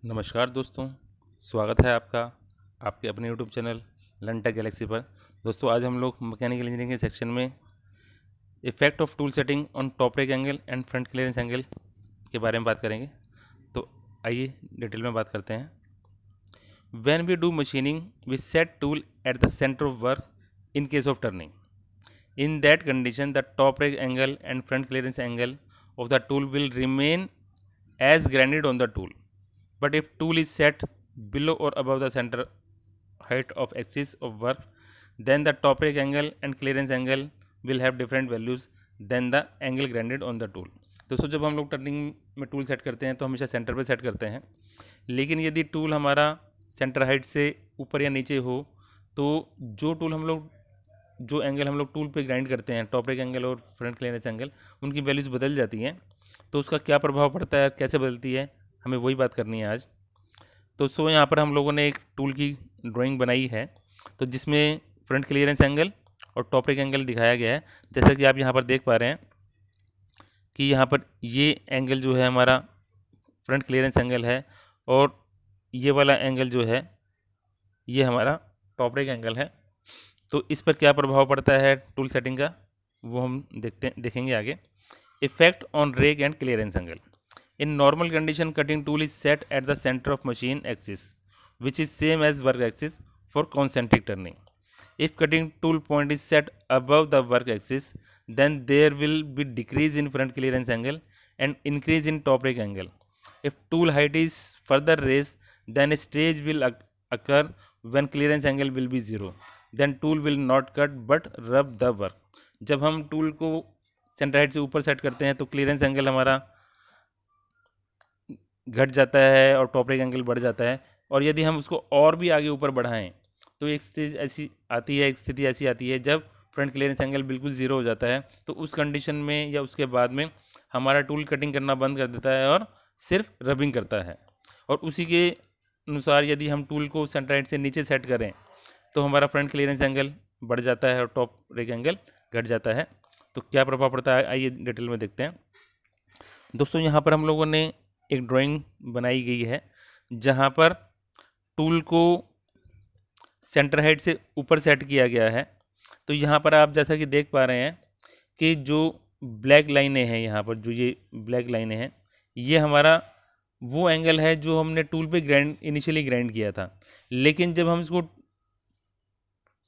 नमस्कार दोस्तों, स्वागत है आपका आपके अपने YouTube channel Learn Tech Galaxy पर। दोस्तों आज हम लोग मैकेनिकल इंजीनियरिंग के सेक्शन में effect of tool setting on top rake angle and front clearance angle के बारे में बात करेंगे। तो आइए डिटेल में बात करते हैं। When we do machining we set tool at the centre of work in case of turning. In that condition, the top rake angle and front clearance angle of the tool will remain as granted on the tool. But if tool is set below or above the center height of axis of work, then the top rake angle and clearance angle will have different values than the angle granted on the tool. दोस्तों जब हम लोग turning में tool set करते हैं तो हमेशा centre पे सेट करते हैं, लेकिन यदि टूल हमारा सेंटर हाइट से ऊपर या नीचे हो तो जो एंगल हम लोग टूल पे ग्राइंड करते हैं, टॉप रेक एंगल और फ्रंट क्लियरेंस एंगल, उनकी वैल्यूज़ बदल जाती हैं। तो उसका क्या प्रभाव पड़ता है, कैसे बदलती है, हमें वही बात करनी है आज। दोस्तों यहाँ पर हम लोगों ने एक टूल की ड्राइंग बनाई है, तो जिसमें फ्रंट क्लियरेंस एंगल और टॉप रेक एंगल दिखाया गया है। जैसा कि आप यहाँ पर देख पा रहे हैं कि यहाँ पर ये एंगल जो है हमारा फ्रंट क्लियरेंस एंगल है और ये वाला एंगल जो है ये हमारा टॉप रेक एंगल है। तो इस पर क्या प्रभाव पड़ता है टूल सेटिंग का, वो हम देखेंगे आगे। Effect on rake and clearance angle. In normal condition cutting tool is set at the centre of machine axis which is same as work axis for concentric turning. If cutting tool point is set above the work axis then there will be decrease in front clearance angle and increase in top rake angle. If tool height is further raised, then a stage will occur when clearance angle will be 0. Then tool will not cut but rub the work. जब हम tool को centre height से ऊपर set करते हैं तो clearance angle हमारा घट जाता है और टॉप रेक एंगल बढ़ जाता है। और यदि हम उसको और भी आगे ऊपर बढ़ाएं तो एक स्थिति ऐसी आती है जब फ्रंट क्लियरेंस एंगल बिल्कुल ज़ीरो हो जाता है। तो उस कंडीशन में या उसके बाद में हमारा टूल कटिंग करना बंद कर देता है और सिर्फ रबिंग करता है। और उसी के अनुसार यदि हम टूल को सेंटर हाइट से नीचे सेट करें तो हमारा फ्रंट क्लियरेंस एंगल बढ़ जाता है और टॉप रेक एंगल घट जाता है। तो क्या प्रभाव पड़ता है आइए डिटेल में देखते हैं। दोस्तों यहाँ पर हम लोगों ने एक ड्राइंग बनाई गई है जहाँ पर टूल को सेंटर हाइट से ऊपर सेट किया गया है। तो यहाँ पर आप जैसा कि देख पा रहे हैं कि जो ब्लैक लाइनें हैं, यहाँ पर जो ये ब्लैक लाइनें हैं, ये हमारा वो एंगल है जो हमने टूल पे इनिशियली ग्राइंड किया था। लेकिन जब हम इसको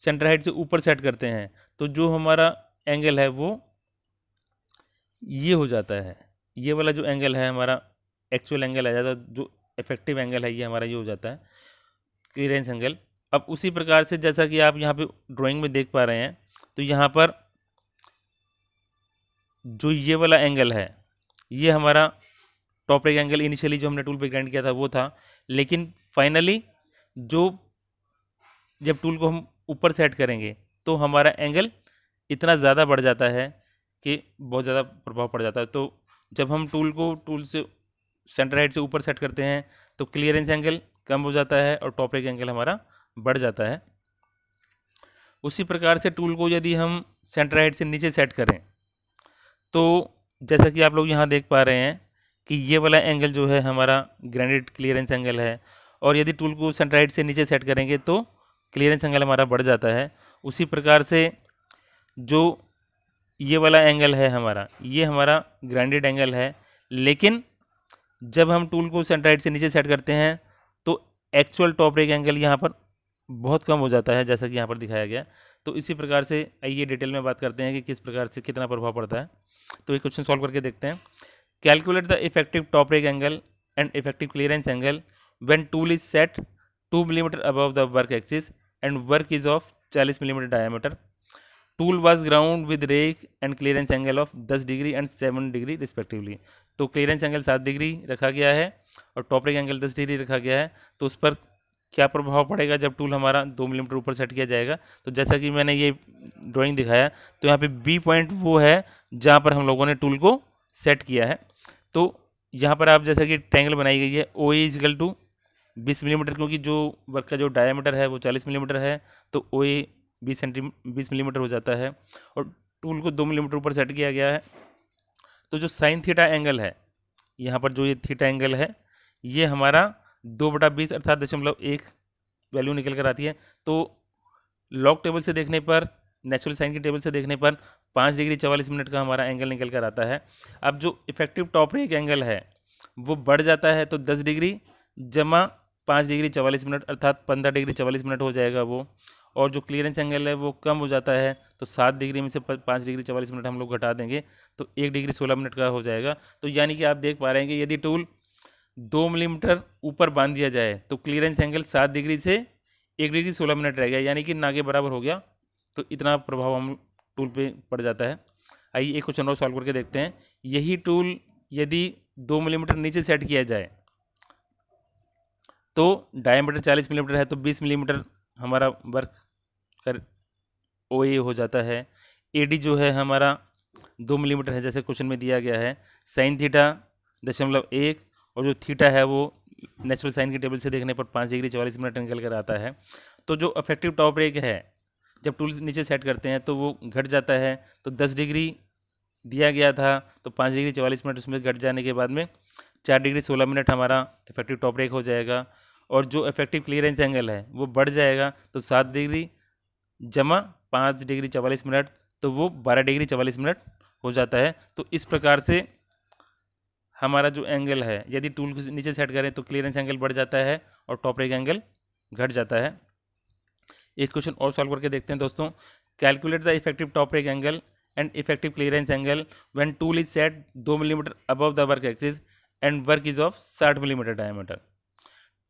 सेंटर हाइट से ऊपर सेट करते हैं तो जो हमारा एंगल है वो ये हो जाता है। ये वाला जो एंगल है हमारा एक्चुअल एंगल आ जाता है, जो इफेक्टिव एंगल है ये हमारा ये हो जाता है क्लियरेंस एंगल। अब उसी प्रकार से जैसा कि आप यहाँ पे ड्राइंग में देख पा रहे हैं तो यहाँ पर जो ये वाला एंगल है ये हमारा टॉप रेक एंगल इनिशियली जो हमने टूल पे ग्राइंड किया था वो था। लेकिन फाइनली जब टूल को हम ऊपर सेट करेंगे तो हमारा एंगल इतना ज़्यादा बढ़ जाता है कि बहुत ज़्यादा प्रभाव पड़ जाता है। तो जब हम टूल से सेंटर हाइट से ऊपर सेट करते हैं तो क्लियरेंस एंगल कम हो जाता है और टॉप रेक एंगल हमारा बढ़ जाता है। उसी प्रकार से टूल को यदि हम सेंटर हाइट से नीचे सेट करें तो जैसा कि आप लोग यहाँ देख पा रहे हैं कि ये वाला एंगल जो है हमारा ग्राइंडेड क्लियरेंस एंगल है, और यदि टूल को सेंटर हाइट से नीचे सेट करेंगे तो क्लियरेंस एंगल हमारा बढ़ जाता है। उसी प्रकार से जो ये वाला एंगल है हमारा, ये हमारा ग्राइंडेड एंगल है, लेकिन जब हम टूल को सेंटर हाइट से नीचे सेट करते हैं तो एक्चुअल टॉप रेक एंगल यहाँ पर बहुत कम हो जाता है, जैसा कि यहाँ पर दिखाया गया। तो इसी प्रकार से आइए डिटेल में बात करते हैं कि किस प्रकार से कितना प्रभाव पड़ता है। तो एक क्वेश्चन सॉल्व करके देखते हैं। Calculate the effective top rake angle and effective clearance angle when tool is set 2 millimetre above the work axis and work is of 40 millimetre diameter. Tool was ground with rake and clearance angle of 10 degree and 7 degree respectively. तो clearance angle 7 degree रखा गया है और top rake angle 10 degree रखा गया है। तो उस पर क्या प्रभाव पड़ेगा जब टूल हमारा 2 मिलीमीटर ऊपर सेट किया जाएगा। तो जैसा कि मैंने ये ड्राइंग दिखाया तो यहाँ पे बी पॉइंट वो है जहाँ पर हम लोगों ने टूल को सेट किया है। तो यहाँ पर आप जैसा कि ट्रायंगल बनाई गई है ओ ए इजकल टू 20 मिलीमीटर, क्योंकि जो वर्क का जो डायमीटर है वो 40 मिलीमीटर है तो ओ ए 20 मिलीमीटर हो जाता है और टूल को 2 मिलीमीटर ऊपर सेट किया गया है। तो जो साइन थीटा एंगल है, यहाँ पर जो ये थीटा एंगल है ये हमारा 2/20 अर्थात 0.1 वैल्यू निकल कर आती है। तो लॉग टेबल से देखने पर, नेचुरल साइन की टेबल से देखने पर 5 डिग्री 44 मिनट का हमारा एंगल निकल कर आता है। अब जो इफेक्टिव टॉप रेक एंगल है वो बढ़ जाता है, तो 10 डिग्री जमा 5 डिग्री 44 मिनट अर्थात 15 डिग्री 44 मिनट हो जाएगा वो। और जो क्लियरेंस एंगल है वो कम हो जाता है, तो 7 डिग्री में से 5 डिग्री 44 मिनट हम लोग घटा देंगे तो 1 डिग्री 16 मिनट का हो जाएगा। तो यानी कि आप देख पा रहे हैं कि यदि टूल 2 मिलीमीटर ऊपर बांध दिया जाए तो क्लियरेंस एंगल 7 डिग्री से 1 डिग्री 16 मिनट रह गया, यानी कि ना के बराबर हो गया। तो इतना प्रभाव हम टूल पे पड़ जाता है। आइए एक क्वेश्चन और सॉल्व करके देखते हैं। यही टूल यदि 2 मिलीमीटर नीचे सेट किया जाए तो डायमीटर 40 मिलीमीटर है, तो 20 मिलीमीटर हमारा वर्क कर OA हो जाता है। AD जो है हमारा 2 मिलीमीटर है जैसे क्वेश्चन में दिया गया है। साइन थीटा 0.1 और जो थीटा है वो नेचुरल साइन की टेबल से देखने पर 5 डिग्री 44 मिनट निकल कर आता है। तो जो इफेक्टिव टॉप रेक है जब टूल नीचे सेट करते हैं तो वो घट जाता है, तो 10 डिग्री दिया गया था तो 5 डिग्री 44 मिनट उसमें घट जाने के बाद में 4 डिग्री 16 मिनट हमारा इफेक्टिव टॉप रेक हो जाएगा। और जो इफेक्टिव क्लियरेंस एंगल है वो बढ़ जाएगा, तो 7 डिग्री जमा 5 डिग्री 44 मिनट, तो वो 12 डिग्री 44 मिनट हो जाता है। तो इस प्रकार से हमारा जो एंगल है यदि टूल को नीचे सेट करें तो क्लियरेंस एंगल बढ़ जाता है और टॉप रेक एंगल घट जाता है। एक क्वेश्चन और सॉल्व करके देखते हैं दोस्तों। Calculate the effective top rake angle and effective clearance angle when tool is set 2 millimetre above the work axis and work is of 60 millimetre diameter.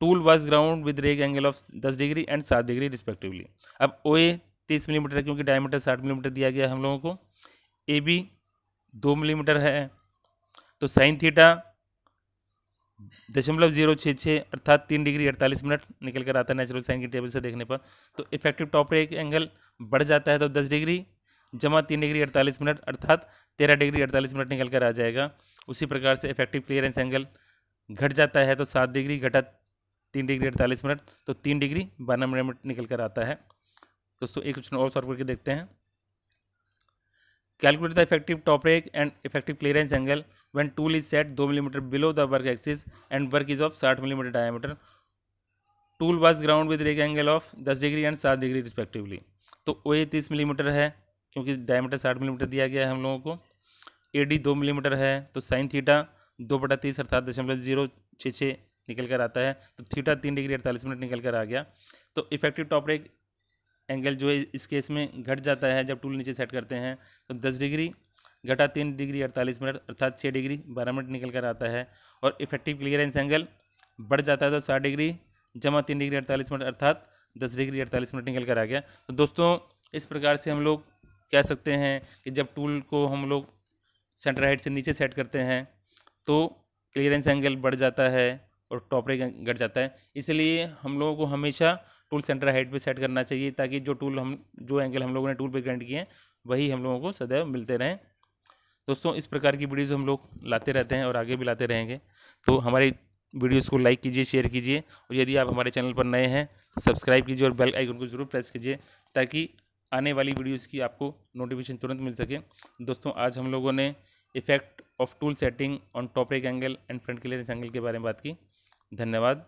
Tool was ground with rake angle of 10 degree and 7 degree respectively. अब OA 30 millimetre है क्योंकि diameter 60 millimetre दिया गया है हम लोगों को। AB 2 millimetre है, तो साइन थीटा 0.066 अर्थात 3 डिग्री 48 मिनट निकल कर आता है नेचुरल साइन की टेबल से देखने पर। तो इफेक्टिव टॉप रेक एंगल बढ़ जाता है, तो 10 डिग्री जमा 3 डिग्री 48 मिनट अर्थात 13 डिग्री 48 मिनट निकल कर आ जाएगा। उसी प्रकार से इफेक्टिव क्लियरेंस एंगल घट जाता है, तो 7 डिग्री घटा 3 डिग्री 48 मिनट, तो 3 डिग्री 12 मिनट निकल कर आता है। दोस्तों एक क्वेश्चन और सॉल्व करके देखते हैं। Calculate the effective top rake and effective clearance angle when tool is set 2 millimetre below the work axis and work is of 60 millimetre diameter. Tool was ground with rake angle of 10 degree and 7 degree respectively. तो OA 30 millimetre है क्योंकि diameter 60 millimetre दिया गया है हम लोगों को। AD 2 millimetre है, तो साइन थीटा 2/30 अर्थात 0.066 निकल कर आता है, तो थीटा 3 डिग्री 48 मिनट निकल कर आ गया। तो इफेक्टिव टॉप रेक एंगल जो है इस केस में घट जाता है जब टूल नीचे सेट करते हैं, तो 10 डिग्री घटा 3 डिग्री 48 मिनट अर्थात 6 डिग्री 12 मिनट निकल कर आता है। और इफेक्टिव क्लियरेंस एंगल बढ़ जाता है, तो 60 डिग्री जमा 3 डिग्री 48 मिनट अर्थात 10 डिग्री 48 मिनट निकल कर आ गया। तो दोस्तों इस प्रकार से हम लोग कह सकते हैं कि जब टूल को हम लोग सेंटर हाइट से नीचे सेट करते हैं तो क्लियरेंस एंगल बढ़ जाता है और टॉप रेक घट जाता है। इसलिए हम लोगों को हमेशा टूल सेंटर हाइट पे सेट करना चाहिए ताकि जो एंगल हम लोगों ने टूल पे ग्राइंड किए हैं वही हम लोगों को सदैव मिलते रहें। दोस्तों इस प्रकार की वीडियोज़ हम लोग लाते रहते हैं और आगे भी लाते रहेंगे। तो हमारी वीडियोज़ को लाइक कीजिए, शेयर कीजिए, और यदि आप हमारे चैनल पर नए हैं तो सब्सक्राइब कीजिए और बेल आइकन को ज़रूर प्रेस कीजिए ताकि आने वाली वीडियोज़ की आपको नोटिफिकेशन तुरंत मिल सके। दोस्तों आज हम लोगों ने effect of tool setting on top rake angle and front clearance angle के बारे में बात की। धन्यवाद।